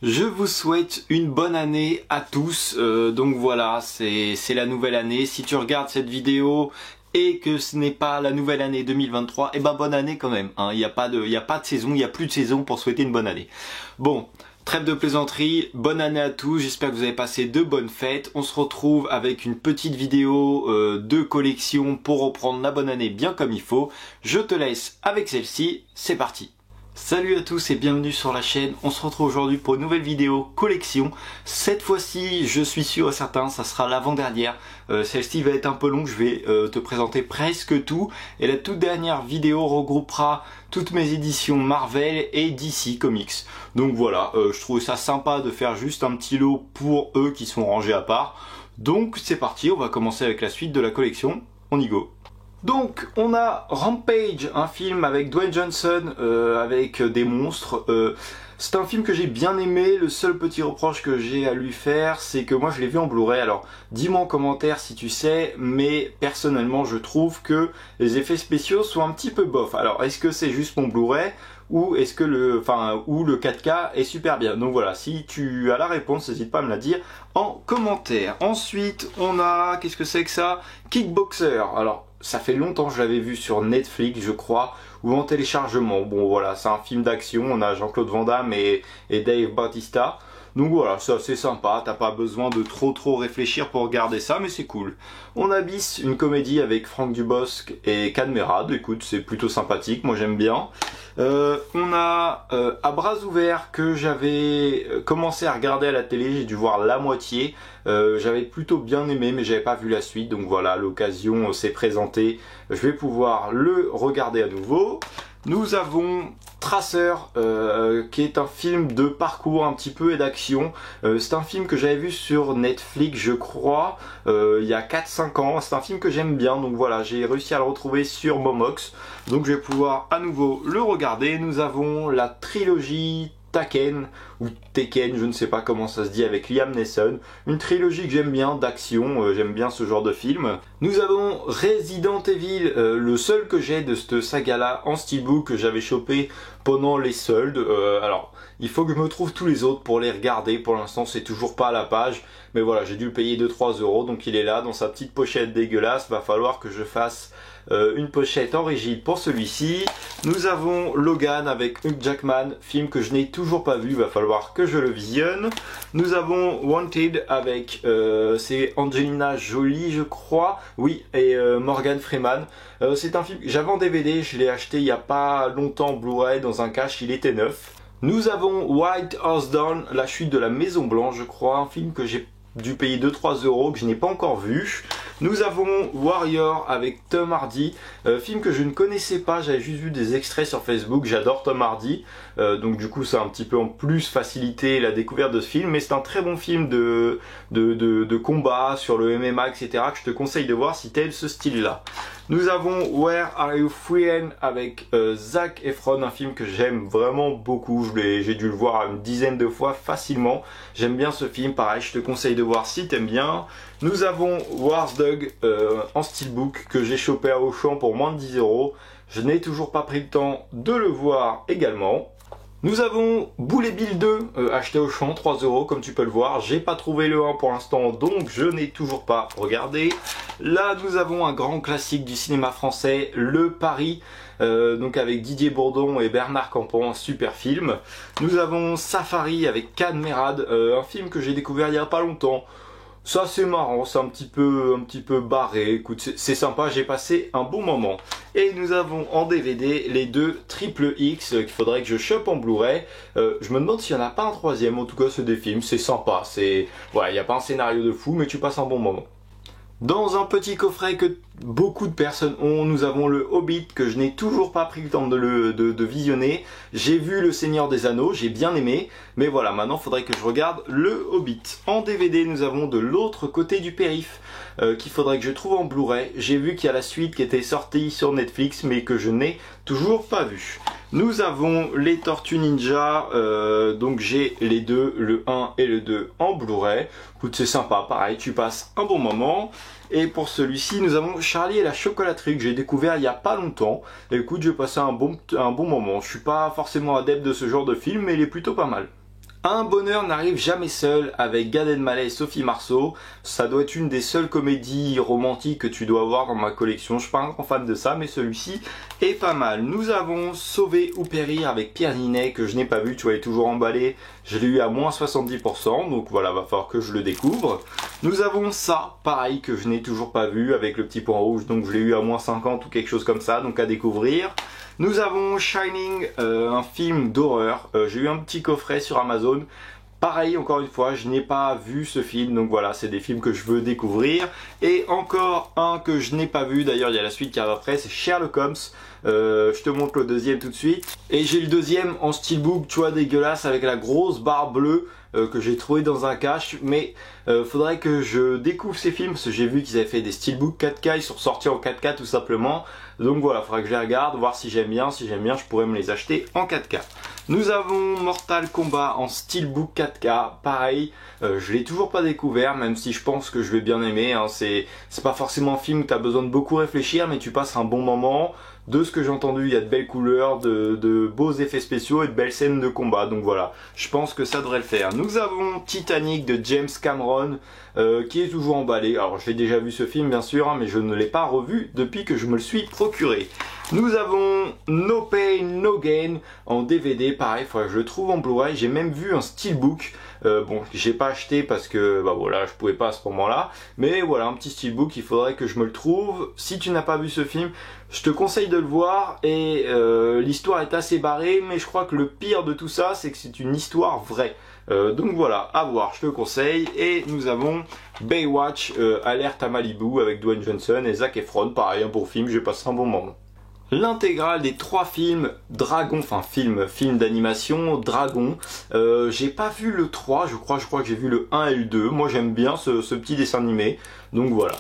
Je vous souhaite une bonne année à tous, donc voilà, c'est la nouvelle année. Si tu regardes cette vidéo et que ce n'est pas la nouvelle année 2023, eh ben bonne année quand même, hein. Il n'y a pas de saison, il n'y a plus de saison pour souhaiter une bonne année. Bon, trêve de plaisanterie, bonne année à tous, j'espère que vous avez passé de bonnes fêtes. On se retrouve avec une petite vidéo de collection pour reprendre la bonne année bien comme il faut. Je te laisse avec celle-ci, c'est parti. Salut à tous et bienvenue sur la chaîne. On se retrouve aujourd'hui pour une nouvelle vidéo collection. Cette fois-ci, je suis sûr et certain, ça sera l'avant-dernière. Celle-ci va être un peu longue, je vais te présenter presque tout. Et la toute dernière vidéo regroupera toutes mes éditions Marvel et DC Comics. Donc voilà, je trouvais ça sympa de faire juste un petit lot pour eux qui sont rangés à part. Donc c'est parti, on va commencer avec la suite de la collection. On y go. Donc on a Rampage, un film avec Dwayne Johnson, avec des monstres. C'est un film que j'ai bien aimé. Le seul petit reproche que j'ai à lui faire, c'est que moi je l'ai vu en Blu-ray. Alors dis-moi en commentaire si tu sais, mais personnellement je trouve que les effets spéciaux sont un petit peu bof. Alors est-ce que c'est juste mon Blu-ray ou est-ce que le 4K est super bien? Donc voilà, si tu as la réponse, n'hésite pas à me la dire en commentaire. Ensuite on a, qu'est-ce que c'est que ça? Kickboxer. Alors ça fait longtemps que je l'avais vu sur Netflix, je crois, ou en téléchargement. Bon voilà, c'est un film d'action, on a Jean-Claude Van Damme et Dave Bautista. Donc voilà, ça c'est sympa, t'as pas besoin de trop réfléchir pour regarder ça, mais c'est cool. On a Bis, une comédie avec Franck Dubosc et Cadmerade, écoute, c'est plutôt sympathique, moi j'aime bien. On a À bras ouverts que j'avais commencé à regarder à la télé, j'ai dû voir la moitié. J'avais plutôt bien aimé mais j'avais pas vu la suite, donc voilà, l'occasion s'est présentée, je vais pouvoir le regarder à nouveau. Nous avons Tracer, qui est un film de parcours un petit peu et d'action. C'est un film que j'avais vu sur Netflix je crois, il y a 4-5 ans. C'est un film que j'aime bien, donc voilà, j'ai réussi à le retrouver sur Momox, donc je vais pouvoir à nouveau le regarder. Nous avons la trilogie Taken ou Tekken, je ne sais pas comment ça se dit, avec Liam Neeson, une trilogie que j'aime bien d'action, j'aime bien ce genre de film. Nous avons Resident Evil, le seul que j'ai de cette saga là en steelbook que j'avais chopé pendant les soldes. Alors il faut que je me trouve tous les autres pour les regarder, pour l'instant c'est toujours pas à la page, mais voilà, j'ai dû le payer 2-3 €, donc il est là dans sa petite pochette dégueulasse. Va falloir que je fasse une pochette en rigide pour celui-ci. Nous avons Logan avec Hugh Jackman, film que je n'ai toujours pas vu, va falloir que je le visionne. Nous avons Wanted avec c'est Angelina Jolie je crois, oui, et Morgan Freeman. C'est un film que j'avais en DVD, je l'ai acheté il n'y a pas longtemps en Blu-ray dans un cache, il était neuf. Nous avons White House Down, la chute de la Maison Blanche je crois, un film que j'ai dû payer 2-3 € que je n'ai pas encore vu. Nous avons Warrior avec Tom Hardy, film que je ne connaissais pas, j'avais juste vu des extraits sur Facebook. J'adore Tom Hardy, donc du coup ça a un petit peu en plus facilité la découverte de ce film, mais c'est un très bon film de combat sur le MMA, etc. que je te conseille de voir si t'aimes ce style là. Nous avons Where Are You Friend avec Zac Efron, un film que j'aime vraiment beaucoup, j'ai dû le voir une dizaine de fois facilement. J'aime bien ce film, pareil, je te conseille de voir si t'aimes bien. Nous avons Wars Dog en steelbook que j'ai chopé à Auchan pour moins de 10 €. Je n'ai toujours pas pris le temps de le voir également. Nous avons Bullet Bill 2 acheté au champ, 3 € comme tu peux le voir. J'ai pas trouvé le 1 pour l'instant, donc je n'ai toujours pas regardé. Là nous avons un grand classique du cinéma français, Le Paris, donc avec Didier Bourdon et Bernard Campan, un super film. Nous avons Safari avec Cadmerade, un film que j'ai découvert il y a pas longtemps. Ça c'est marrant, c'est un petit peu barré, écoute, c'est sympa, j'ai passé un bon moment. Et nous avons en DVD les deux Triple X qu'il faudrait que je chope en Blu-ray. Je me demande s'il n'y en a pas un troisième, en tout cas c'est des films, c'est sympa, voilà, il n'y a pas un scénario de fou, mais tu passes un bon moment. Dans un petit coffret que beaucoup de personnes ont, nous avons le Hobbit que je n'ai toujours pas pris le temps de visionner. J'ai vu le Seigneur des Anneaux, j'ai bien aimé, mais voilà, maintenant il faudrait que je regarde le Hobbit. En DVD, nous avons De l'autre côté du périph' qu'il faudrait que je trouve en Blu-ray. J'ai vu qu'il y a la suite qui était sortie sur Netflix, mais que je n'ai toujours pas vu. Nous avons les Tortues Ninja, donc j'ai les deux, le 1 et le 2 en Blu-ray. Écoute, c'est sympa, pareil, tu passes un bon moment. Et pour celui-ci, nous avons Charlie et la chocolaterie que j'ai découvert il y a pas longtemps. Et écoute, j'ai passé un bon moment. Je suis pas forcément adepte de ce genre de film, mais il est plutôt pas mal. Un bonheur n'arrive jamais seul avec Gad Elmaleh et Sophie Marceau. Ça doit être une des seules comédies romantiques que tu dois avoir dans ma collection. Je suis pas un grand fan de ça, mais celui-ci est pas mal. Nous avons Sauver ou Périr avec Pierre Ninet que je n'ai pas vu. Tu vois, il est toujours emballé. Je l'ai eu à moins 70%. Donc voilà, va falloir que je le découvre. Nous avons ça, pareil, que je n'ai toujours pas vu avec le petit point rouge. Donc je l'ai eu à moins 50 ou quelque chose comme ça. Donc à découvrir. Nous avons Shining, un film d'horreur. J'ai eu un petit coffret sur Amazon. Pareil, encore une fois, je n'ai pas vu ce film, donc voilà, c'est des films que je veux découvrir. Et encore un que je n'ai pas vu, d'ailleurs il y a la suite qui arrive après, c'est Sherlock Holmes. Je te montre le deuxième tout de suite. Et j'ai le deuxième en steelbook, tu vois, dégueulasse, avec la grosse barre bleue que j'ai trouvé dans un cache. Mais faudrait que je découvre ces films, parce que j'ai vu qu'ils avaient fait des steelbooks 4K, ils sont sortis en 4K tout simplement. Donc voilà, faudra que je les regarde, voir si j'aime bien. Si j'aime bien, je pourrais me les acheter en 4K. Nous avons Mortal Kombat en steelbook 4K, pareil, je l'ai toujours pas découvert, même si je pense que je vais bien aimer, hein. C'est pas forcément un film où tu as besoin de beaucoup réfléchir, mais tu passes un bon moment. De ce que j'ai entendu, il y a de belles couleurs, de beaux effets spéciaux et de belles scènes de combat, donc voilà, je pense que ça devrait le faire. Nous avons Titanic de James Cameron, qui est toujours emballé. Alors j'ai déjà vu ce film bien sûr, hein, mais je ne l'ai pas revu depuis que je me le suis procuré. Nous avons No Pain, No Gain en DVD, pareil, faudrait que je le trouve en Blu-ray. J'ai même vu un steelbook, bon, j'ai pas acheté parce que, bah voilà, je pouvais pas à ce moment-là. Mais voilà, un petit steelbook, il faudrait que je me le trouve. Si tu n'as pas vu ce film, je te conseille de le voir. Et l'histoire est assez barrée, mais je crois que le pire de tout ça, c'est que c'est une histoire vraie. Donc voilà, à voir, je te conseille. Et nous avons Baywatch, Alerte à Malibu avec Dwayne Johnson et Zac Efron. Pareil, un bon film, j'ai passé un bon moment. L'intégrale des 3 films Dragon, enfin film d'animation Dragon. J'ai pas vu le 3, je crois que j'ai vu le 1 et le 2. Moi j'aime bien ce petit dessin animé, donc voilà.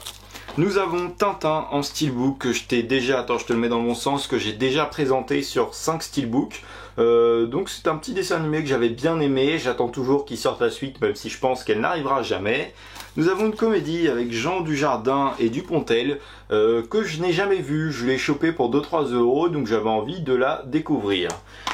Nous avons Tintin en steelbook que je t'ai déjà, attends je te le mets dans le bon sens, que j'ai déjà présenté sur 5 steelbooks. Donc c'est un petit dessin animé que j'avais bien aimé, j'attends toujours qu'il sorte la suite même si je pense qu'elle n'arrivera jamais. Nous avons une comédie avec Jean Dujardin et Dupontel que je n'ai jamais vue, je l'ai chopé pour 2-3 euros donc j'avais envie de la découvrir.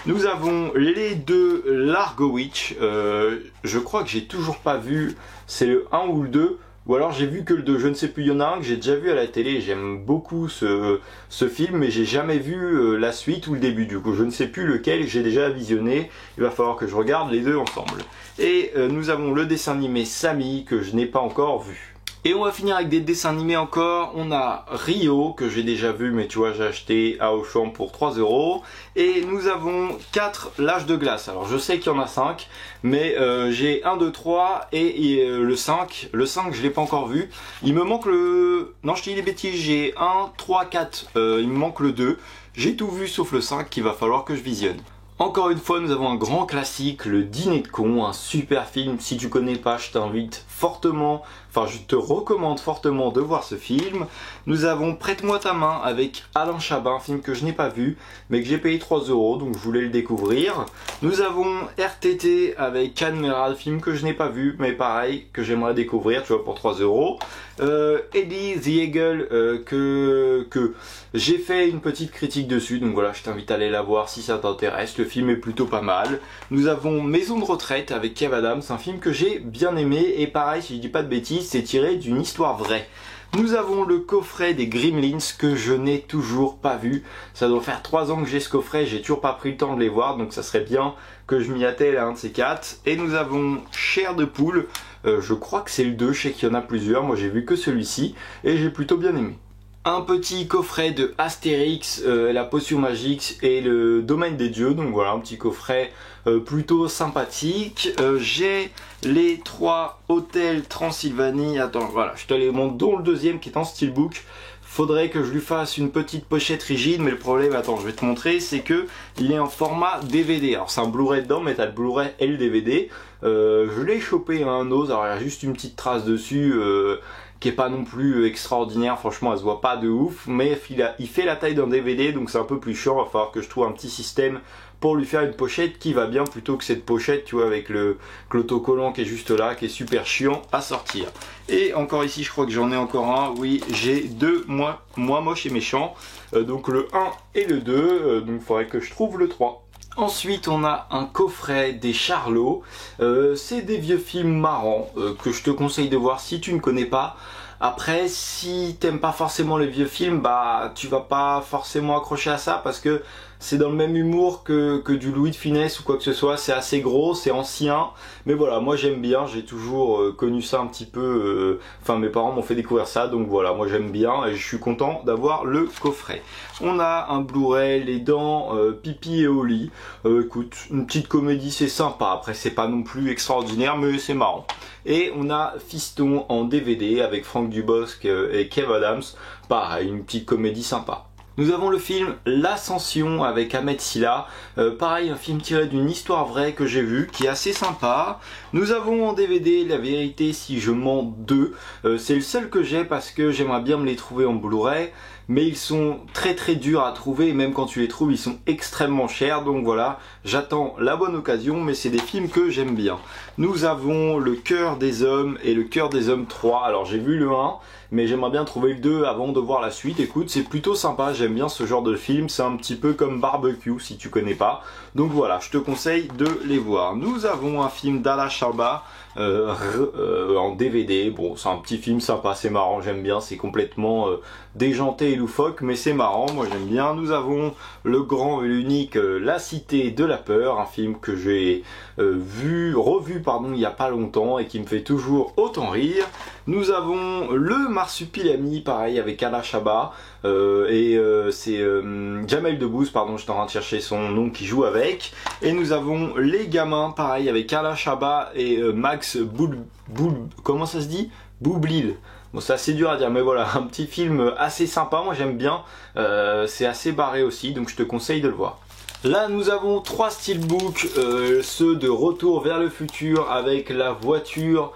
Nous avons les deux Largo Witch, je crois que j'ai toujours pas vu, c'est le 1 ou le 2. Ou alors j'ai vu que le 2, je ne sais plus, il y en a un que j'ai déjà vu à la télé, j'aime beaucoup ce film, mais j'ai jamais vu la suite ou le début, du coup je ne sais plus lequel j'ai déjà visionné, il va falloir que je regarde les deux ensemble. Et nous avons le dessin animé Samy que je n'ai pas encore vu. Et on va finir avec des dessins animés encore. On a Rio que j'ai déjà vu mais tu vois j'ai acheté à Auchan pour 3 euros. Et nous avons 4 L'Âge de glace. Alors je sais qu'il y en a 5 mais j'ai 1, 2, 3 et le 5. Le 5 je l'ai pas encore vu. Il me manque le... Non je te dis des bêtises, j'ai 1, 3, 4. Il me manque le 2. J'ai tout vu sauf le 5 qu'il va falloir que je visionne. Encore une fois, nous avons un grand classique, Le Dîner de cons, un super film. Si tu connais pas, je t'invite fortement, enfin je te recommande fortement de voir ce film. Nous avons Prête-moi ta main avec Alain Chabat, un film que je n'ai pas vu, mais que j'ai payé 3 euros, donc je voulais le découvrir. Nous avons RTT avec Can Merad, film que je n'ai pas vu, mais pareil, que j'aimerais découvrir, tu vois, pour 3 euros. Eddie the Eagle, que j'ai fait une petite critique dessus, donc voilà, je t'invite à aller la voir si ça t'intéresse. Le film est plutôt pas mal. Nous avons Maison de retraite avec Kev Adams, un film que j'ai bien aimé et pareil, si je dis pas de bêtises, c'est tiré d'une histoire vraie. Nous avons le coffret des Gremlins que je n'ai toujours pas vu. Ça doit faire 3 ans que j'ai ce coffret, j'ai toujours pas pris le temps de les voir, donc ça serait bien que je m'y attelle à un de ces 4. Et nous avons Chair de poule, je crois que c'est le 2, je sais qu'il y en a plusieurs, moi j'ai vu que celui-ci et j'ai plutôt bien aimé. Un petit coffret de Astérix, la potion magique et le domaine des dieux, donc voilà un petit coffret plutôt sympathique. J'ai les 3 hôtels Transylvanie, attends voilà, je te les montre, dont le deuxième qui est en steelbook. Faudrait que je lui fasse une petite pochette rigide, mais le problème, attends, je vais te montrer, c'est que il est en format DVD. Alors c'est un Blu-ray dedans, mais t'as le Blu-ray et le DVD. Je l'ai chopé à un os, alors il y a juste une petite trace dessus qui est pas non plus extraordinaire, franchement elle se voit pas de ouf, mais il fait la taille d'un DVD, donc c'est un peu plus chiant, il va falloir que je trouve un petit système pour lui faire une pochette qui va bien plutôt que cette pochette, tu vois, avec l'autocollant qui est juste là, qui est super chiant à sortir. Et encore ici, je crois que j'en ai encore un, oui, j'ai 2 moi moche et méchant, donc le 1 et le 2, donc il faudrait que je trouve le 3. Ensuite, on a un coffret des Charlots. C'est des vieux films marrants que je te conseille de voir si tu ne connais pas. Après, si t'aimes pas forcément les vieux films, bah tu vas pas forcément accrocher à ça parce que c'est dans le même humour que du Louis de Funès ou quoi que ce soit. C'est assez gros, c'est ancien, mais voilà, moi j'aime bien. J'ai toujours connu ça un petit peu. Enfin, mes parents m'ont fait découvrir ça, donc voilà, moi j'aime bien et je suis content d'avoir le coffret. On a un Blu-ray, Les Dents, Pipi et au lit. Écoute, une petite comédie, c'est sympa. Après, c'est pas non plus extraordinaire, mais c'est marrant. Et on a Fiston en DVD avec Franck Dubosc et Kev Adams. Pareil, une petite comédie sympa. Nous avons le film L'Ascension avec Ahmed Silla. Pareil, un film tiré d'une histoire vraie que j'ai vu, qui est assez sympa. Nous avons en DVD La Vérité si je mens 2. C'est le seul que j'ai parce que j'aimerais bien me les trouver en Blu-ray. Mais ils sont très durs à trouver et même quand tu les trouves ils sont extrêmement chers, donc voilà, j'attends la bonne occasion, mais c'est des films que j'aime bien. Nous avons Le Cœur des Hommes et Le Cœur des Hommes 3, alors j'ai vu le 1, mais j'aimerais bien trouver le 2 avant de voir la suite. Écoute, c'est plutôt sympa, j'aime bien ce genre de film, c'est un petit peu comme Barbecue si tu connais pas, donc voilà, je te conseille de les voir. Nous avons un film d'Ala Chaba en DVD, bon c'est un petit film sympa, c'est marrant, j'aime bien, c'est complètement déjanté et loufoque, mais c'est marrant, moi j'aime bien. Nous avons le grand et l'unique La Cité de la Peur, un film que j'ai revu il y a pas longtemps et qui me fait toujours autant rire. Nous avons le Marsupilami, pareil avec Ala Chaba, c'est Jamel Debbouze, pardon, j'étais en train de chercher son nom, qui joue avec. Et nous avons Les Gamins, pareil avec Ala Chaba et Max comment ça se dit, Boublil. Bon, c'est assez dur à dire, mais voilà, un petit film assez sympa, moi j'aime bien, c'est assez barré aussi, donc je te conseille de le voir. Là nous avons 3 steelbooks, ceux de Retour vers le futur avec la voiture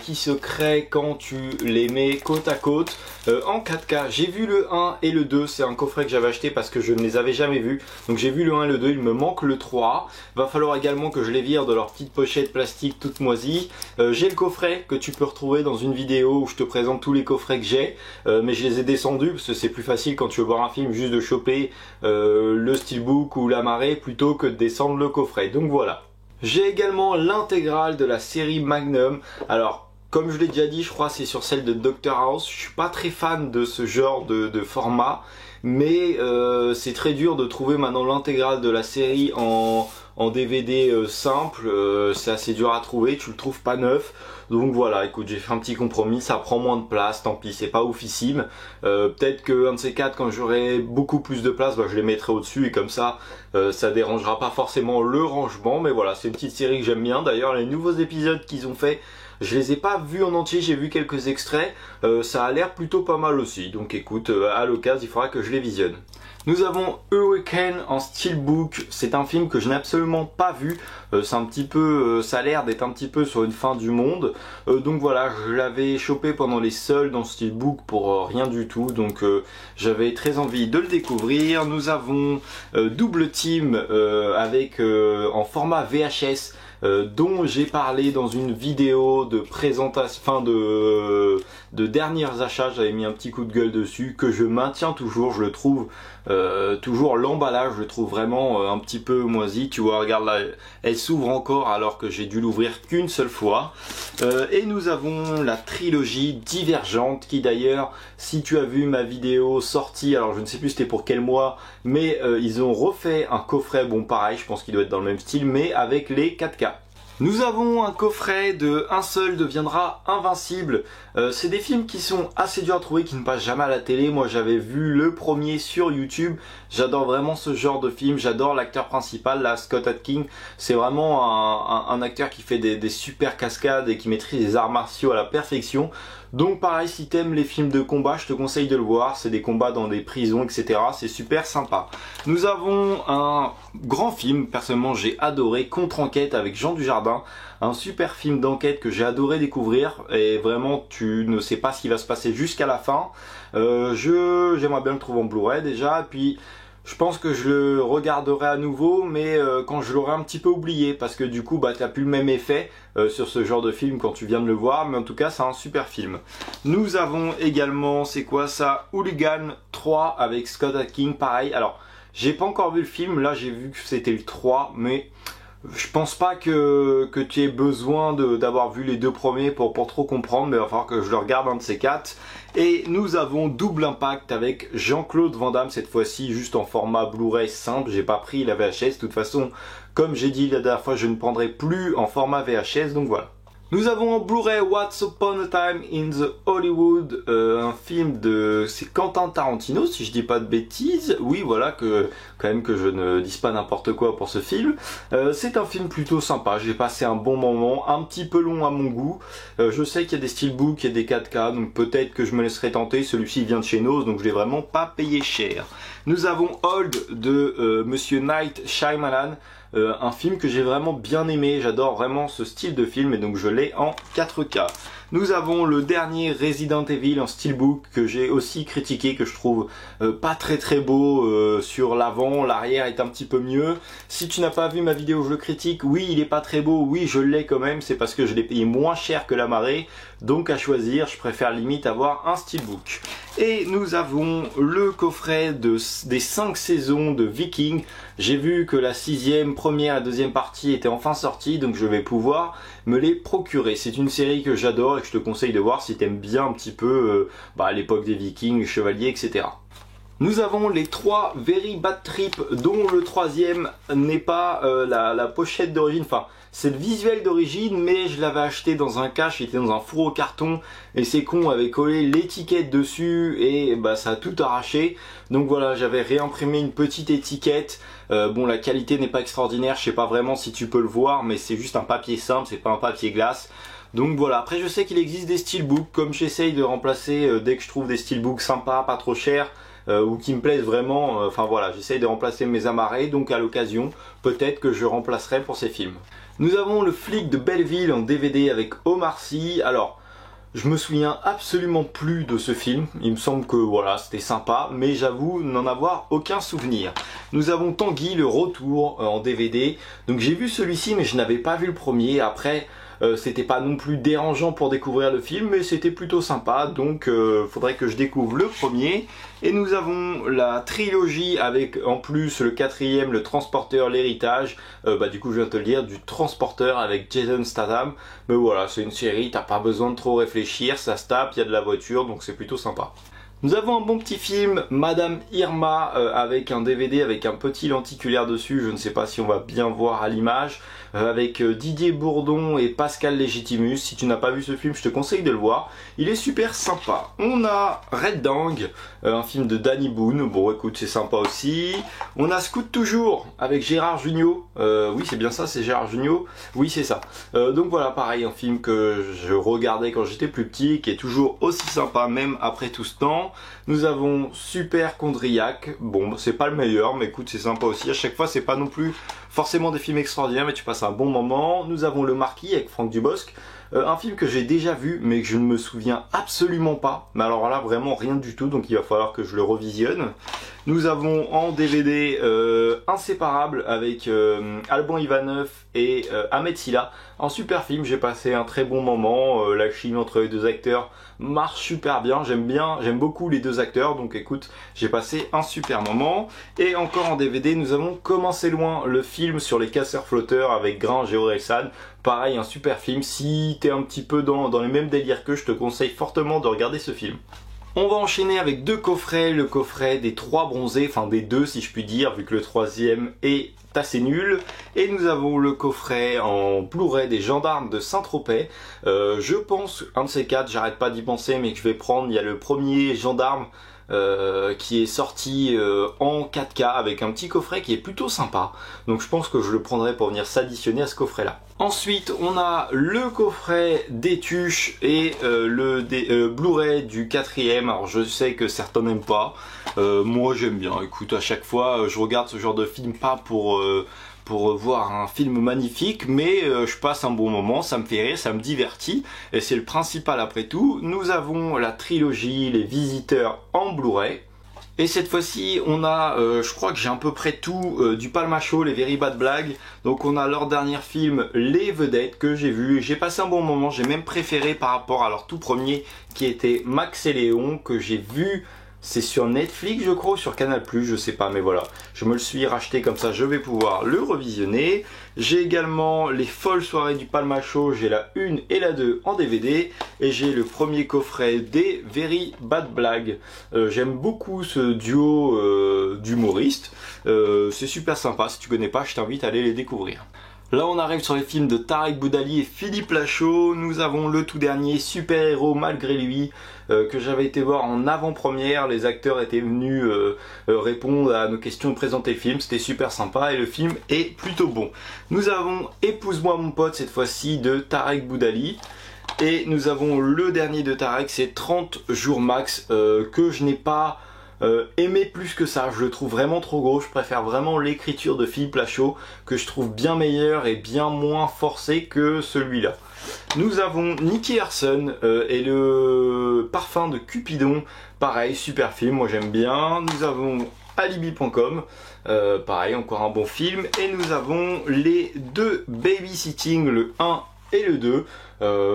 qui se crée quand tu les mets côte à côte en 4K. J'ai vu le 1 et le 2, c'est un coffret que j'avais acheté parce que je ne les avais jamais vus. Donc j'ai vu le 1 et le 2, il me manque le 3. Va falloir également que je les vire de leur petite pochette plastique toute moisie. J'ai le coffret que tu peux retrouver dans une vidéo où je te présente tous les coffrets que j'ai, mais je les ai descendus parce que c'est plus facile quand tu veux voir un film juste de choper le steelbook ou la marée plutôt que de descendre le coffret. Donc voilà. J'ai également l'intégrale de la série Magnum. Alors, comme je l'ai déjà dit, je crois c'est sur celle de Dr House. Je suis pas très fan de ce genre de format, mais c'est très dur de trouver maintenant l'intégrale de la série en DVD simple. C'est assez dur à trouver, tu le trouves pas neuf. Donc voilà, écoute, j'ai fait un petit compromis, ça prend moins de place, tant pis, c'est pas oufissime. Peut-être que un de ces quatre, quand j'aurai beaucoup plus de place, bah, je les mettrai au-dessus et comme ça, ça dérangera pas forcément le rangement. Mais voilà, c'est une petite série que j'aime bien. D'ailleurs, les nouveaux épisodes qu'ils ont fait, je les ai pas vus en entier, j'ai vu quelques extraits. Ça a l'air plutôt pas mal aussi. Donc écoute, à l'occasion, il faudra que je les visionne. Nous avons Hurricane en steelbook, c'est un film que je n'ai absolument pas vu, c'est un petit peu, ça a l'air d'être un petit peu sur une fin du monde, donc voilà, je l'avais chopé pendant les soldes en steelbook pour rien du tout, donc j'avais très envie de le découvrir. Nous avons Double Team avec en format VHS, dont j'ai parlé dans une vidéo de présentation, enfin de derniers achats, j'avais mis un petit coup de gueule dessus, que je maintiens toujours, je le trouve toujours, l'emballage je le trouve vraiment un petit peu moisi, tu vois, regarde là, elle s'ouvre encore alors que j'ai dû l'ouvrir qu'une seule fois. Et nous avons la trilogie Divergente qui d'ailleurs, si tu as vu ma vidéo sortie, alors je ne sais plus c'était pour quel mois, mais ils ont refait un coffret, bon pareil, je pense qu'il doit être dans le même style, mais avec les 4K. Nous avons un coffret de Un seul deviendra invincible. C'est des films qui sont assez durs à trouver, qui ne passent jamais à la télé. Moi j'avais vu le premier sur YouTube. J'adore vraiment ce genre de film. J'adore l'acteur principal, là, Scott Adkins. C'est vraiment un acteur qui fait des super cascades et qui maîtrise les arts martiaux à la perfection. Donc pareil, si t'aimes les films de combat, je te conseille de le voir. C'est des combats dans des prisons, etc. C'est super sympa. Nous avons un grand film, personnellement j'ai adoré, Contre-enquête avec Jean Dujardin. Un super film d'enquête que j'ai adoré découvrir. Et vraiment, tu ne sais pas ce qui va se passer jusqu'à la fin. J'aimerais bien le trouver en Blu-ray déjà. Et puis, je pense que je le regarderai à nouveau, mais quand je l'aurai un petit peu oublié, parce que du coup, bah, t'as plus le même effet sur ce genre de film quand tu viens de le voir, mais en tout cas, c'est un super film. Nous avons également, c'est quoi ça, Hooligan 3 avec Scott Adkins, pareil. Alors, J'ai pas encore vu le film, là j'ai vu que c'était le 3, mais je pense pas que tu aies besoin d'avoir vu les deux premiers pour trop comprendre, mais il va falloir que je le regarde un de ces quatre. Et nous avons Double Impact avec Jean-Claude Van Damme, cette fois-ci juste en format Blu-ray simple, j'ai pas pris la VHS, de toute façon, comme j'ai dit la dernière fois, je ne prendrai plus en format VHS, donc voilà. Nous avons en Blu-ray Once Upon a Time in the Hollywood, un film c'est Quentin Tarantino, si je dis pas de bêtises. Oui, voilà, quand même que je ne dise pas n'importe quoi pour ce film. C'est un film plutôt sympa, j'ai passé un bon moment, un petit peu long à mon goût. Je sais qu'il y a des steelbooks, il y a des 4K, donc peut-être que je me laisserai tenter. Celui-ci vient de chez Nose, donc je l'ai vraiment pas payé cher. Nous avons Old de Monsieur Night Shyamalan. Un film que j'ai vraiment bien aimé, j'adore vraiment ce style de film et donc je l'ai en 4K. Nous avons le dernier Resident Evil en steelbook que j'ai aussi critiqué, que je trouve pas très beau sur l'avant, l'arrière est un petit peu mieux. Si tu n'as pas vu ma vidéo où je le critique, oui il est pas très beau, oui je l'ai quand même, c'est parce que je l'ai payé moins cher que la marée, donc à choisir, je préfère limite avoir un steelbook. Et nous avons le coffret des 5 saisons de Vikings. J'ai vu que la 6e, première et deuxième partie étaient enfin sorties, donc je vais pouvoir me les procurer. C'est une série que j'adore et que je te conseille de voir si t'aimes bien un petit peu l'époque des Vikings, les chevaliers, etc. Nous avons les 3 Very Bad Trip, dont le 3e n'est pas la pochette d'origine, enfin c'est le visuel d'origine, mais je l'avais acheté dans un cache, il était dans un four au carton et ces cons avaient collé l'étiquette dessus et ça a tout arraché. Donc voilà, j'avais réimprimé une petite étiquette. Bon, la qualité n'est pas extraordinaire, je sais pas vraiment si tu peux le voir, mais c'est juste un papier simple, c'est pas un papier glace. Donc voilà, après je sais qu'il existe des steelbooks, comme j'essaye de remplacer dès que je trouve des steelbooks sympas, pas trop chers, ou qui me plaisent vraiment, enfin voilà, j'essaye de remplacer mes amarrés, donc à l'occasion, peut-être que je remplacerai pour ces films. Nous avons le flic de Belleville en DVD avec Omar Sy. Alors, je me souviens absolument plus de ce film, il me semble que voilà, c'était sympa, mais j'avoue n'en avoir aucun souvenir. Nous avons Tanguy, le retour en DVD, donc j'ai vu celui-ci mais je n'avais pas vu le premier, après c'était pas non plus dérangeant pour découvrir le film, mais c'était plutôt sympa, donc faudrait que je découvre le premier. Et nous avons la trilogie avec en plus le 4e, le Transporteur, l'héritage, du coup je viens de te le dire, du Transporteur avec Jason Statham. Mais voilà, c'est une série, t'as pas besoin de trop réfléchir, ça se tape, il y a de la voiture, donc c'est plutôt sympa. Nous avons un bon petit film, Madame Irma, avec un DVD avec un petit lenticulaire dessus, je ne sais pas si on va bien voir à l'image, avec Didier Bourdon et Pascal Légitimus. Si tu n'as pas vu ce film, je te conseille de le voir, il est super sympa. On a Red Dang, un film de Danny Boone, bon écoute c'est sympa aussi. On a Scoot toujours, avec Gérard Jugnot, oui c'est bien ça, c'est Gérard Jugnot, oui c'est ça. Donc voilà, pareil, un film que je regardais quand j'étais plus petit, qui est toujours aussi sympa même après tout ce temps. Nous avons Super Chondriac, bon c'est pas le meilleur mais écoute c'est sympa aussi, à chaque fois c'est pas non plus forcément des films extraordinaires mais tu passes un bon moment. Nous avons Le Marquis avec Franck Dubosc, un film que j'ai déjà vu mais que je ne me souviens absolument pas, mais alors là vraiment rien du tout, donc il va falloir que je le revisionne. Nous avons en DVD Inséparable avec Alban Ivanov et Ahmed Silla, un super film, j'ai passé un très bon moment, la chimie entre les deux acteurs marche super bien, j'aime beaucoup les deux acteurs, donc écoute, j'ai passé un super moment. Et encore en DVD, nous avons Comment c'est loin, le film sur les casseurs flotteurs avec Gringe et Orelsan. Pareil, un super film, si t'es un petit peu dans les mêmes délires que je te conseille fortement de regarder ce film. On va enchaîner avec 2 coffrets, le coffret des 3 bronzés, enfin des 2 si je puis dire, vu que le 3e est assez nul. Et nous avons le coffret en Blu-ray des Gendarmes de Saint-Tropez. Je pense, un de ces 4, j'arrête pas d'y penser, mais que je vais prendre, il y a le premier Gendarme qui est sorti en 4K avec un petit coffret qui est plutôt sympa, donc je pense que je le prendrai pour venir s'additionner à ce coffret là. Ensuite on a le coffret des Tuches et le Blu-ray du 4e. Alors je sais que certains n'aiment pas, moi j'aime bien, écoute, à chaque fois je regarde ce genre de film pas pour voir un film magnifique, mais je passe un bon moment, ça me fait rire, ça me divertit, et c'est le principal après tout. Nous avons la trilogie Les Visiteurs en Blu-ray, et cette fois-ci on a, je crois que j'ai à peu près tout du Palma Show, les Very Bad Blagues, donc on a leur dernier film Les Vedettes que j'ai vu, j'ai passé un bon moment, j'ai même préféré par rapport à leur tout premier qui était Max et Léon, que j'ai vu C'est sur Netflix je crois, ou sur Canal+, je sais pas, mais voilà. Je me le suis racheté comme ça, je vais pouvoir le revisionner. J'ai également les folles soirées du Palma Show, j'ai la 1 et la 2 en DVD. Et j'ai le premier coffret des Very Bad Blagues. J'aime beaucoup ce duo d'humoristes. C'est super sympa, si tu connais pas, je t'invite à aller les découvrir. Là on arrive sur les films de Tarek Boudali et Philippe Lachaud. Nous avons le tout dernier, Super Héros Malgré Lui, que j'avais été voir en avant-première. Les acteurs étaient venus répondre à nos questions et présenter le film. C'était super sympa et le film est plutôt bon. Nous avons Épouse-moi mon pote, cette fois-ci de Tarek Boudali. Et nous avons le dernier de Tarek, c'est 30 jours max, que je n'ai pas aimé plus que ça. Je le trouve vraiment trop gros. Je préfère vraiment l'écriture de Philippe Lachaud, que je trouve bien meilleure et bien moins forcée que celui-là. Nous avons Nicky Larson et le parfum de Cupidon. Pareil, super film, moi j'aime bien. Nous avons Alibi.com, pareil, encore un bon film. Et nous avons les deux Babysitting, le 1 et le 2.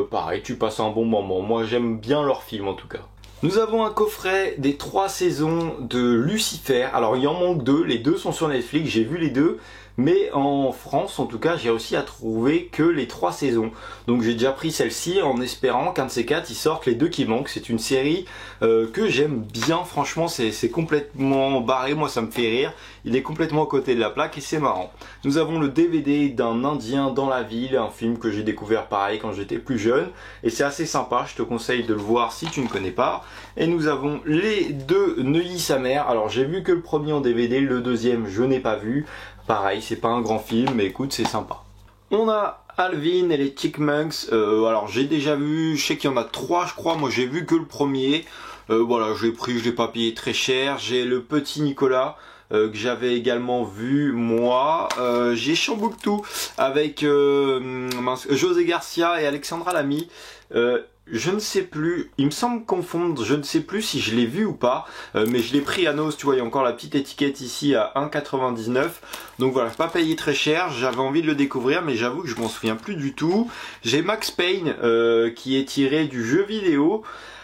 Pareil, tu passes un bon moment. Moi j'aime bien leurs films en tout cas. Nous avons un coffret des 3 saisons de Lucifer. Alors il en manque 2, les 2 sont sur Netflix, j'ai vu les 2. Mais en France, en tout cas, j'ai réussi à trouver que les 3 saisons. Donc j'ai déjà pris celle-ci en espérant qu'un de ces 4, ils sortent les 2 qui manquent. C'est une série que j'aime bien, franchement, c'est complètement barré, moi ça me fait rire. Il est complètement à côté de la plaque et c'est marrant. Nous avons le DVD d'un Indien dans la ville, un film que j'ai découvert pareil quand j'étais plus jeune. Et c'est assez sympa, je te conseille de le voir si tu ne connais pas. Et nous avons les 2 Neuilly sa mère. Alors j'ai vu que le premier en DVD, le deuxième je n'ai pas vu. Pareil, c'est pas un grand film, mais écoute, c'est sympa. On a Alvin et les Chipmunks. Alors j'ai déjà vu, je sais qu'il y en a 3 je crois, moi j'ai vu que le premier. Voilà, je l'ai pris, je l'ai pas payé très cher. J'ai le petit Nicolas que j'avais également vu moi. J'ai Chambouktou avec José Garcia et Alexandra Lamy. Je ne sais plus, il me semble confondre, je ne sais plus si je l'ai vu ou pas, mais je l'ai pris à Nos, tu vois, il y a encore la petite étiquette ici à 1,99. Donc voilà, pas payé très cher, j'avais envie de le découvrir, mais j'avoue que je m'en souviens plus du tout. J'ai Max Payne qui est tiré du jeu vidéo.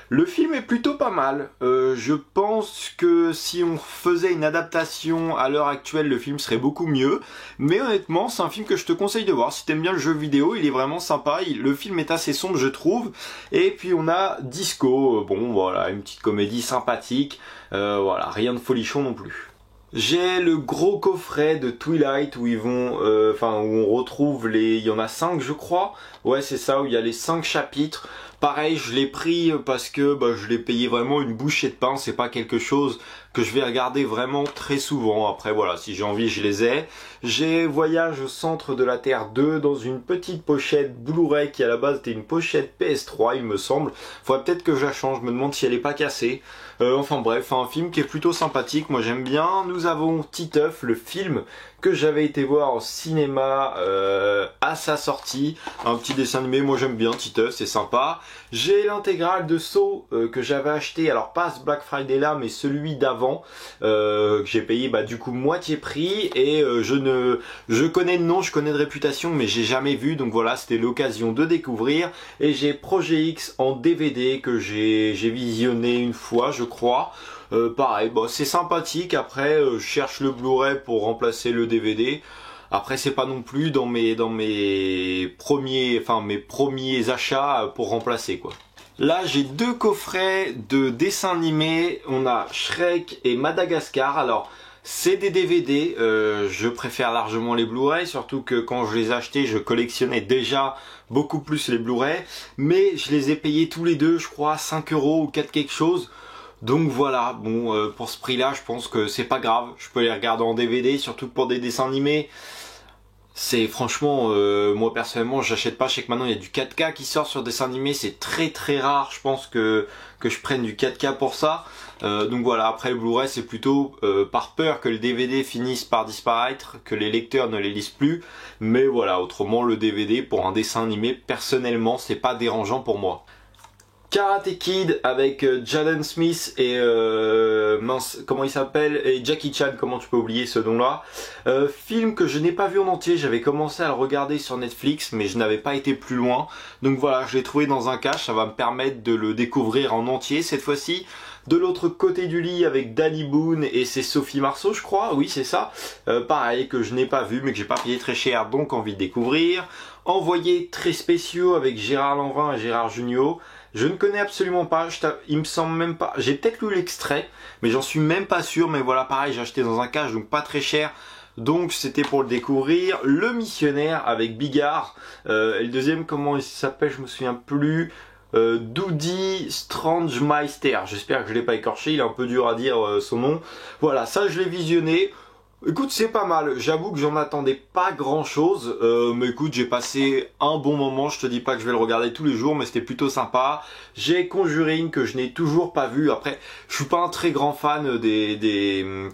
Le film est plutôt pas mal. Je pense que si on faisait une adaptation à l'heure actuelle, le film serait beaucoup mieux. Mais honnêtement, c'est un film que je te conseille de voir. Si t'aimes bien le jeu vidéo, il est vraiment sympa. Le film est assez sombre, je trouve. Et puis on a Disco. Bon, voilà, une petite comédie sympathique. Voilà, rien de folichon non plus. J'ai le gros coffret de Twilight où ils vont, où on retrouve il y en a 5 je crois. Ouais, c'est ça, où il y a les 5 chapitres. Pareil, je l'ai pris parce que je l'ai payé vraiment une bouchée de pain. C'est pas quelque chose que je vais regarder vraiment très souvent. Après voilà, si j'ai envie, je les ai. J'ai Voyage au centre de la Terre 2 dans une petite pochette Blu-ray qui à la base était une pochette PS3 il me semble. Faudrait peut-être que je la change, je me demande si elle est pas cassée. Enfin bref, un film qui est plutôt sympathique, moi j'aime bien. Nous avons Titeuf, le film que j'avais été voir au cinéma à sa sortie. Un petit dessin animé, moi j'aime bien Titeuf, c'est sympa. J'ai l'intégrale de Saw que j'avais acheté, alors pas ce Black Friday là, mais celui d'avant, que j'ai payé du coup moitié prix. Et je connais de nom, je connais de réputation, mais j'ai jamais vu, donc voilà, c'était l'occasion de découvrir. Et j'ai Projet X en DVD que j'ai visionné une fois, je crois. Pareil, c'est sympathique. Après, je cherche le Blu-ray pour remplacer le DVD. Après, c'est pas non plus dans mes premiers achats pour remplacer quoi. Là, j'ai 2 coffrets de dessins animés. On a Shrek et Madagascar. Alors, c'est des DVD. Je préfère largement les Blu-ray, surtout que quand je les achetais, je collectionnais déjà beaucoup plus les Blu-ray. Mais je les ai payés tous les deux, je crois, 5 € ou 4 quelque chose. Donc voilà, bon, pour ce prix-là, je pense que c'est pas grave. Je peux les regarder en DVD, surtout pour des dessins animés. C'est franchement, moi personnellement, j'achète pas. Je sais que maintenant il y a du 4K qui sort sur dessins animés. C'est très très rare, je pense que je prenne du 4K pour ça. Donc voilà, après le Blu-ray, c'est plutôt par peur que le DVD finisse par disparaître, que les lecteurs ne les lisent plus. Mais voilà, autrement le DVD pour un dessin animé, personnellement, c'est pas dérangeant pour moi. Karate Kid avec Jaden Smith et comment il s'appelle, et Jackie Chan, comment tu peux oublier ce nom-là. Film que je n'ai pas vu en entier, j'avais commencé à le regarder sur Netflix, mais je n'avais pas été plus loin. Donc voilà, je l'ai trouvé dans un cache, ça va me permettre de le découvrir en entier cette fois-ci. De l'autre côté du lit avec Danny Boone et c'est Sophie Marceau, je crois, oui c'est ça. Pareil, que je n'ai pas vu mais que j'ai pas payé très cher, donc envie de découvrir. Envoyés très spéciaux avec Gérard Lanvin et Gérard Jugnot. Je ne connais absolument pas, il me semble même pas, j'ai peut-être lu l'extrait, mais j'en suis même pas sûr, mais voilà, pareil, j'ai acheté dans un cash, donc pas très cher. Donc c'était pour le découvrir. Le Missionnaire avec Bigard. Et le deuxième, comment il s'appelle, je me souviens plus. Doody Strangemeister. J'espère que je l'ai pas écorché, il est un peu dur à dire son nom. Voilà, ça je l'ai visionné. Écoute, c'est pas mal. J'avoue que j'en attendais pas grand chose. Mais écoute, j'ai passé un bon moment. Je te dis pas que je vais le regarder tous les jours, mais c'était plutôt sympa. J'ai Conjuring que je n'ai toujours pas vu. Après, je suis pas un très grand fan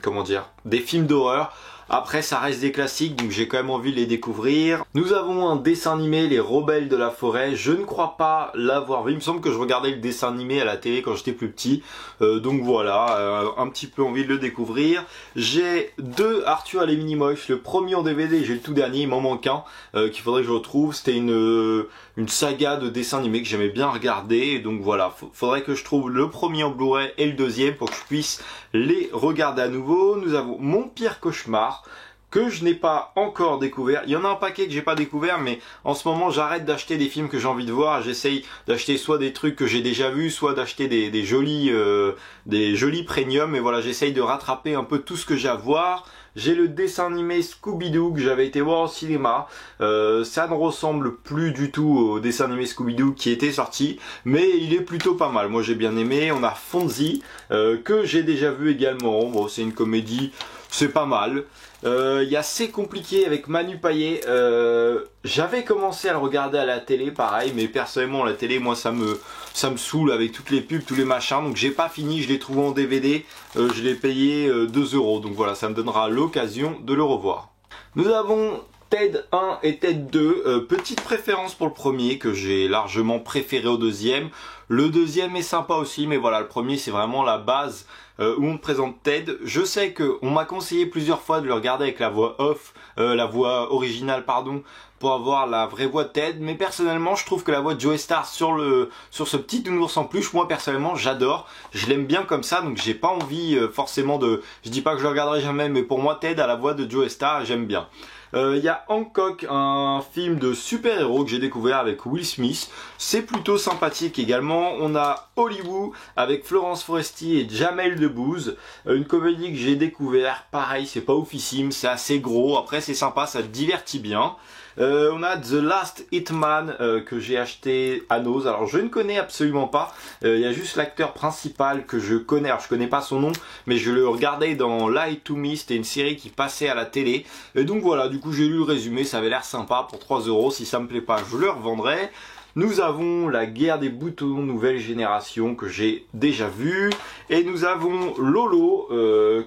comment dire, des films d'horreur. Après ça reste des classiques, donc j'ai quand même envie de les découvrir. Nous avons un dessin animé, Les Rebelles de la Forêt. Je ne crois pas l'avoir vu. Il me semble que je regardais le dessin animé à la télé quand j'étais plus petit. Donc voilà, un petit peu envie de le découvrir. J'ai deux Arthur et les Minimoys. Le premier en DVD, j'ai le tout dernier, il m'en manque un qu'il faudrait que je retrouve. C'était une saga de dessin animé que j'aimais bien regarder. Donc voilà, faudrait que je trouve le premier en Blu-ray et le deuxième pour que je puisse les regarder à nouveau. Nous avons Mon Pire Cauchemar, que je n'ai pas encore découvert. Il y en a un paquet que j'ai pas découvert, mais en ce moment j'arrête d'acheter des films que j'ai envie de voir. J'essaye d'acheter soit des trucs que j'ai déjà vus, soit d'acheter des jolis premium. Et voilà, j'essaye de rattraper un peu tout ce que j'ai à voir. J'ai le dessin animé Scooby-Doo que j'avais été voir au cinéma. Ça ne ressemble plus du tout au dessin animé Scooby-Doo qui était sorti, mais il est plutôt pas mal. Moi j'ai bien aimé. On a Fonzie que j'ai déjà vu également. Bon, c'est une comédie, c'est pas mal. Il y a C'est compliqué avec Manu Payet. J'avais commencé à le regarder à la télé, pareil, mais personnellement la télé, moi ça me saoule avec toutes les pubs, tous les machins. Donc j'ai pas fini, je l'ai trouvé en DVD, je l'ai payé 2 €. Donc voilà, ça me donnera l'occasion de le revoir. Nous avons Ted 1 et Ted 2, petite préférence pour le premier que j'ai largement préféré au deuxième. Le deuxième est sympa aussi, mais voilà, le premier c'est vraiment la base où on te présente Ted. Je sais que on m'a conseillé plusieurs fois de le regarder avec la voix off, la voix originale pardon, pour avoir la vraie voix de Ted, mais personnellement je trouve que la voix de Joey Starr sur ce petit nounours en peluche, moi personnellement j'adore, je l'aime bien comme ça, donc j'ai pas envie forcément je dis pas que je le regarderai jamais, mais pour moi Ted a la voix de Joey Starr, j'aime bien. Il y a Hancock, un film de super-héros que j'ai découvert avec Will Smith. C'est plutôt sympathique également. On a Hollywood avec Florence Foresti et Jamel Debbouze. Une comédie que j'ai découvert. Pareil, c'est pas oufissime, c'est assez gros. Après, c'est sympa, ça te divertit bien. On a The Last Hitman que j'ai acheté à Nose. Alors je ne connais absolument pas. Il y a juste l'acteur principal que je connais. Alors je connais pas son nom, mais je le regardais dans Lie to Me. C'était une série qui passait à la télé. Et donc voilà, du coup j'ai lu le résumé. Ça avait l'air sympa pour 3 €. Si ça me plaît pas, je le revendrai. Nous avons La Guerre des boutons, nouvelle génération, que j'ai déjà vu. Et nous avons Lolo,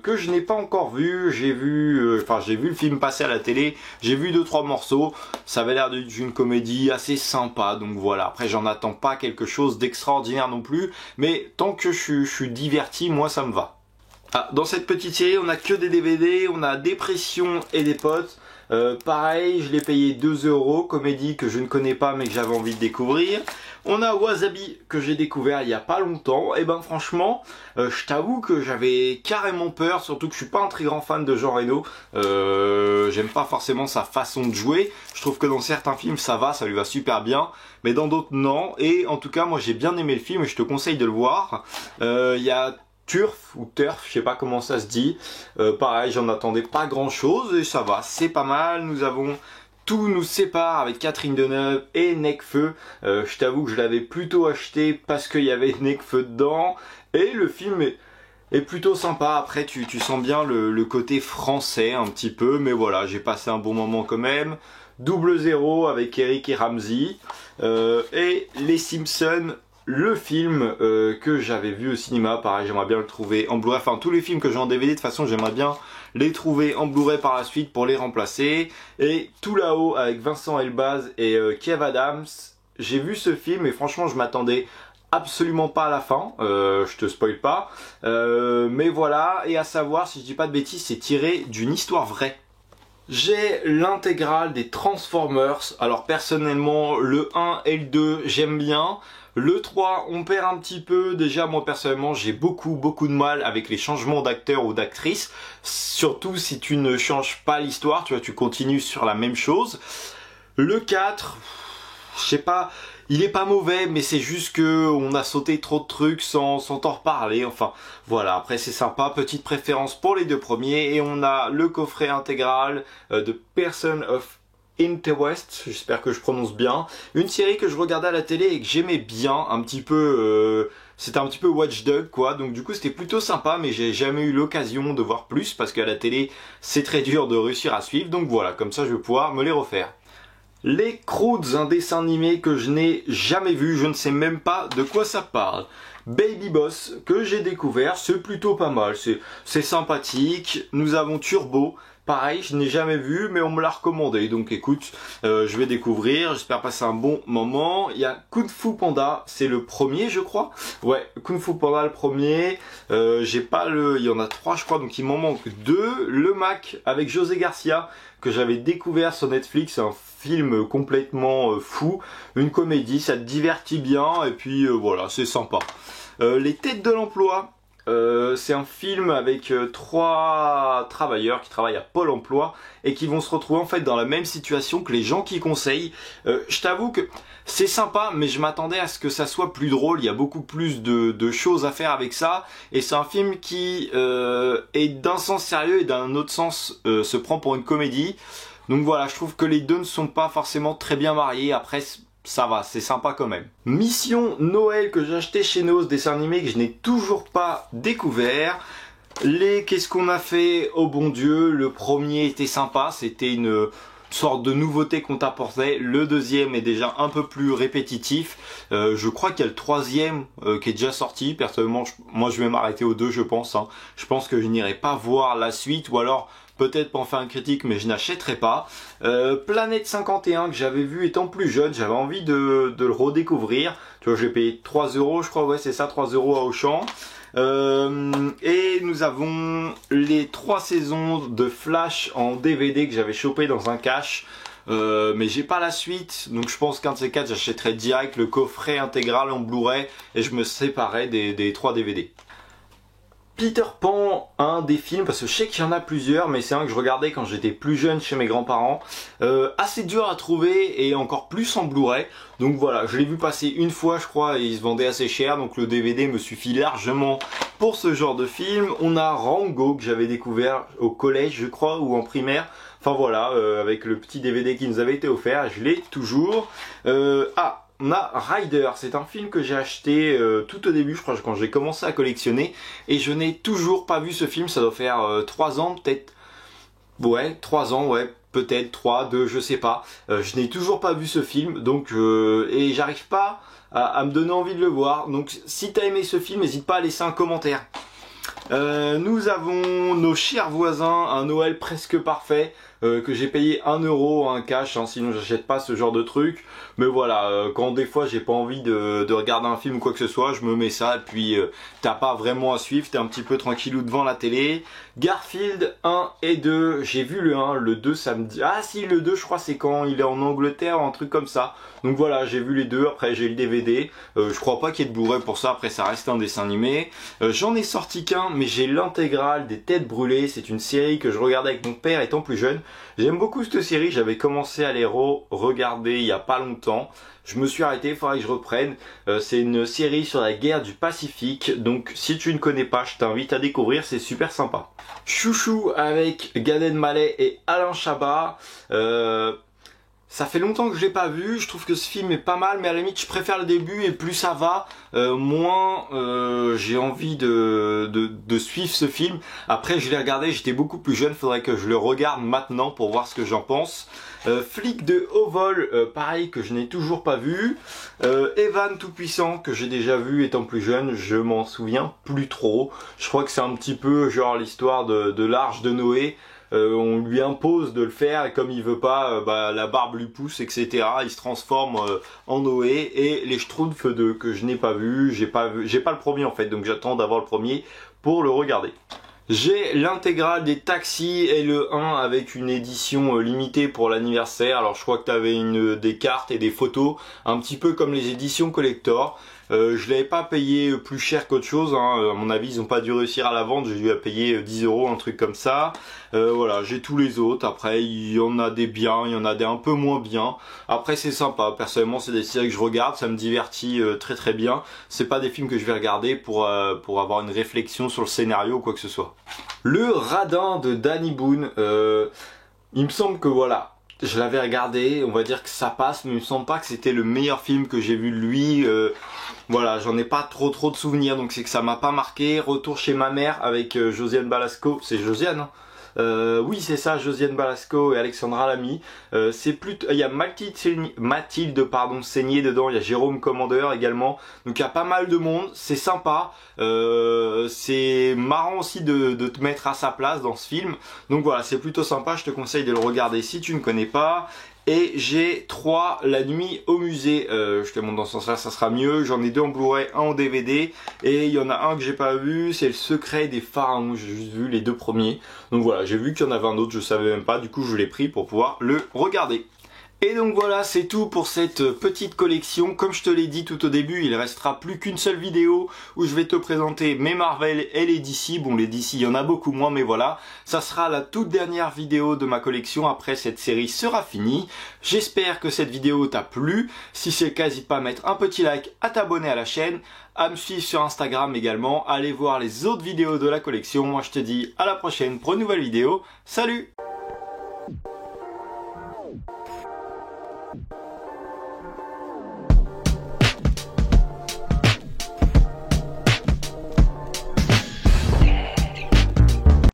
que je n'ai pas encore vu. J'ai vu le film passer à la télé. J'ai vu 2-3 morceaux. Ça avait l'air d'une comédie assez sympa. Donc voilà, après j'en attends pas quelque chose d'extraordinaire non plus. Mais tant que je suis diverti, moi ça me va. Ah, dans cette petite série, on a que des DVD. On a Dépression et des potes. Pareil, je l'ai payé 2 €, comédie que je ne connais pas mais que j'avais envie de découvrir. On a Wasabi que j'ai découvert il y a pas longtemps. Et ben franchement, je t'avoue que j'avais carrément peur, surtout que je suis pas un très grand fan de Jean Reno. J'aime pas forcément sa façon de jouer. Je trouve que dans certains films ça va, ça lui va super bien, mais dans d'autres non. Et en tout cas, moi j'ai bien aimé le film et je te conseille de le voir. Il y a Turf ou Turf, je sais pas comment ça se dit. Pareil, j'en attendais pas grand chose et ça va, c'est pas mal. Nous avons Tout nous sépare avec Catherine Deneuve et Necfeu. Je t'avoue que je l'avais plutôt acheté parce qu'il y avait Necfeu dedans. Et le film est plutôt sympa. Après, tu sens bien le côté français un petit peu. Mais voilà, j'ai passé un bon moment quand même. Double Zéro avec Eric et Ramsey. Et Les Simpsons. Le film que j'avais vu au cinéma, pareil, j'aimerais bien le trouver en Blu-ray. Enfin, tous les films que j'ai en DVD, de toute façon, j'aimerais bien les trouver en Blu-ray par la suite pour les remplacer. Et Tout là-haut avec Vincent Elbaz et Kev Adams. J'ai vu ce film et franchement, je m'attendais absolument pas à la fin. Je te spoil pas. Mais voilà. Et à savoir, si je dis pas de bêtises, c'est tiré d'une histoire vraie. J'ai l'intégrale des Transformers. Alors personnellement, le 1 et le 2, j'aime bien. Le 3, on perd un petit peu. Déjà, moi personnellement, j'ai beaucoup de mal avec les changements d'acteurs ou d'actrices. Surtout si tu ne changes pas l'histoire, tu vois, tu continues sur la même chose. Le 4, je sais pas, il est pas mauvais, mais c'est juste que on a sauté trop de trucs sans t'en reparler. Enfin, voilà, après c'est sympa. Petite préférence pour les deux premiers. Et on a le coffret intégral de Person of Interest, j'espère que je prononce bien. Une série que je regardais à la télé et que j'aimais bien, un petit peu... c'était un petit peu Watch Dogs quoi, donc du coup c'était plutôt sympa, mais j'ai jamais eu l'occasion de voir plus, parce qu'à la télé c'est très dur de réussir à suivre, donc voilà, comme ça je vais pouvoir me les refaire. Les Croods, un dessin animé que je n'ai jamais vu, je ne sais même pas de quoi ça parle. Baby Boss, que j'ai découvert, c'est plutôt pas mal, c'est sympathique. Nous avons Turbo, pareil, je n'ai jamais vu, mais on me l'a recommandé, donc écoute, je vais découvrir, j'espère passer un bon moment. Il y a Kung Fu Panda, c'est le premier je crois. Ouais, Kung Fu Panda le premier, j'ai pas il y en a 3 je crois, donc il m'en manque 2. Le Mac avec José Garcia, que j'avais découvert sur Netflix, un film complètement fou, une comédie, ça te divertit bien, et puis voilà, c'est sympa. Les Têtes de l'Emploi, c'est un film avec 3 travailleurs qui travaillent à Pôle Emploi et qui vont se retrouver en fait dans la même situation que les gens qui conseillent. Je t'avoue que c'est sympa, mais je m'attendais à ce que ça soit plus drôle. Il y a beaucoup plus de choses à faire avec ça, et c'est un film qui est d'un sens sérieux et d'un autre sens se prend pour une comédie. Donc voilà, je trouve que les deux ne sont pas forcément très bien mariés. Après, ça va, c'est sympa quand même. Mission Noël, que j'ai acheté chez Nos, dessin animé que je n'ai toujours pas découvert. Qu'est-ce qu'on a fait? Oh bon Dieu, le premier était sympa, c'était une sorte de nouveauté qu'on t'apportait. Le deuxième est déjà un peu plus répétitif. Je crois qu'il y a le troisième qui est déjà sorti. Personnellement, moi je vais m'arrêter aux 2 je pense. Hein. Je pense que je n'irai pas voir la suite, ou alors peut-être pour en faire une critique, mais je n'achèterai pas. Planète 51 que j'avais vu étant plus jeune, j'avais envie de le redécouvrir. Tu vois, j'ai payé 3 € je crois, ouais c'est ça, 3 € à Auchan. Et nous avons les 3 saisons de Flash en DVD que j'avais chopé dans un cache. Mais j'ai pas la suite, donc je pense qu'un de ces 4 j'achèterai direct le coffret intégral en Blu-ray et je me séparerai des 3 DVD. Peter Pan, un des films, parce que je sais qu'il y en a plusieurs, mais c'est un que je regardais quand j'étais plus jeune chez mes grands-parents. Assez dur à trouver et encore plus en Blu-ray. Donc voilà, je l'ai vu passer une fois je crois et il se vendait assez cher, donc le DVD me suffit largement pour ce genre de film. On a Rango que j'avais découvert au collège je crois, ou en primaire. Enfin voilà, avec le petit DVD qui nous avait été offert, je l'ai toujours. On a Rider, c'est un film que j'ai acheté tout au début, je crois, quand j'ai commencé à collectionner, et je n'ai toujours pas vu ce film. Ça doit faire 3 ans peut-être. Ouais, 3 ans, ouais, peut-être 3, 2, je sais pas. Je n'ai toujours pas vu ce film, donc et j'arrive pas à me donner envie de le voir. Donc si t'as aimé ce film, n'hésite pas à laisser un commentaire. Nous avons Nos chers voisins, un Noël presque parfait, que j'ai payé 1 € un cash, hein, sinon j'achète pas ce genre de truc. Mais voilà, quand des fois j'ai pas envie de regarder un film ou quoi que ce soit, je me mets ça, et puis t'as pas vraiment à suivre, t'es un petit peu tranquillou devant la télé. Garfield 1 et 2, j'ai vu le 1, le 2 ça me dit... Ah si, le 2 je crois c'est quand il est en Angleterre, un truc comme ça. Donc voilà, j'ai vu les 2, après j'ai le DVD. Je crois pas qu'il y ait de Blu-ray pour ça, après ça reste un dessin animé. J'en ai sorti qu'un, mais j'ai l'intégrale des Têtes brûlées. C'est une série que je regardais avec mon père étant plus jeune. J'aime beaucoup cette série, j'avais commencé à les regarder il y a pas longtemps. Je me suis arrêté, il faudrait que je reprenne. C'est une série sur la guerre du Pacifique, donc si tu ne connais pas, je t'invite à découvrir, c'est super sympa. Chouchou avec Gad Elmaleh et Alain Chabat. Ça fait longtemps que je l'ai pas vu, je trouve que ce film est pas mal, mais à la limite je préfère le début, et plus ça va, moins j'ai envie de suivre ce film. Après je l'ai regardé, j'étais beaucoup plus jeune, faudrait que je le regarde maintenant pour voir ce que j'en pense. Flic de haut vol, pareil, que je n'ai toujours pas vu. Evan Tout-Puissant, que j'ai déjà vu étant plus jeune, je m'en souviens plus trop. Je crois que c'est un petit peu genre l'histoire de l'arche de Noé. On lui impose de le faire, et comme il veut pas, la barbe lui pousse, etc. Il se transforme en Noé. Et les Schtroumpfs 2 que je n'ai pas vu, j'ai pas le premier en fait, donc j'attends d'avoir le premier pour le regarder. J'ai l'intégrale des Taxis et le 1 avec une édition limitée pour l'anniversaire. Alors je crois que tu avais des cartes et des photos, un petit peu comme les éditions collector. Je l'avais pas payé plus cher qu'autre chose, hein. À mon avis ils ont pas dû réussir à la vendre, j'ai dû la payer 10 €, un truc comme ça. Voilà, j'ai tous les autres. Après il y en a des biens, il y en a des un peu moins bien. Après c'est sympa, personnellement c'est des séries que je regarde, ça me divertit très très bien. C'est pas des films que je vais regarder pour avoir une réflexion sur le scénario ou quoi que ce soit. Le Radin de Danny Boone, il me semble que voilà, je l'avais regardé, on va dire que ça passe, mais il me semble pas que c'était le meilleur film que j'ai vu de lui. Voilà, j'en ai pas trop de souvenirs, donc c'est que ça m'a pas marqué. Retour chez ma mère avec Josiane Balasco, c'est Josiane, hein. Oui c'est ça, Josiane Balasco et Alexandra Lamy. C'est plutôt, il y a Mathilde pardon Seigné dedans, il y a Jérôme Commandeur également. Donc il y a pas mal de monde, c'est sympa. C'est marrant aussi de te mettre à sa place dans ce film. Donc voilà, c'est plutôt sympa, je te conseille de le regarder si tu ne connais pas. Et j'ai 3 La Nuit au musée, je te montre dans ce sens là, ça sera mieux. J'en ai 2 en Blu-ray, 1 en DVD. Et il y en a un que j'ai pas vu, c'est Le Secret des Pharaons. J'ai juste vu les 2 premiers. Donc voilà, j'ai vu qu'il y en avait un autre, je savais même pas. Du coup je l'ai pris pour pouvoir le regarder. Et donc voilà, c'est tout pour cette petite collection. Comme je te l'ai dit tout au début, il restera plus qu'une seule vidéo où je vais te présenter mes Marvel et les DC. Bon, les DC, il y en a beaucoup moins, mais voilà. Ça sera la toute dernière vidéo de ma collection. Après, cette série sera finie. J'espère que cette vidéo t'a plu. Si c'est le cas, n'hésite pas à mettre un petit like, à t'abonner à la chaîne, à me suivre sur Instagram également. Allez voir les autres vidéos de la collection. Moi, je te dis à la prochaine pour une nouvelle vidéo. Salut!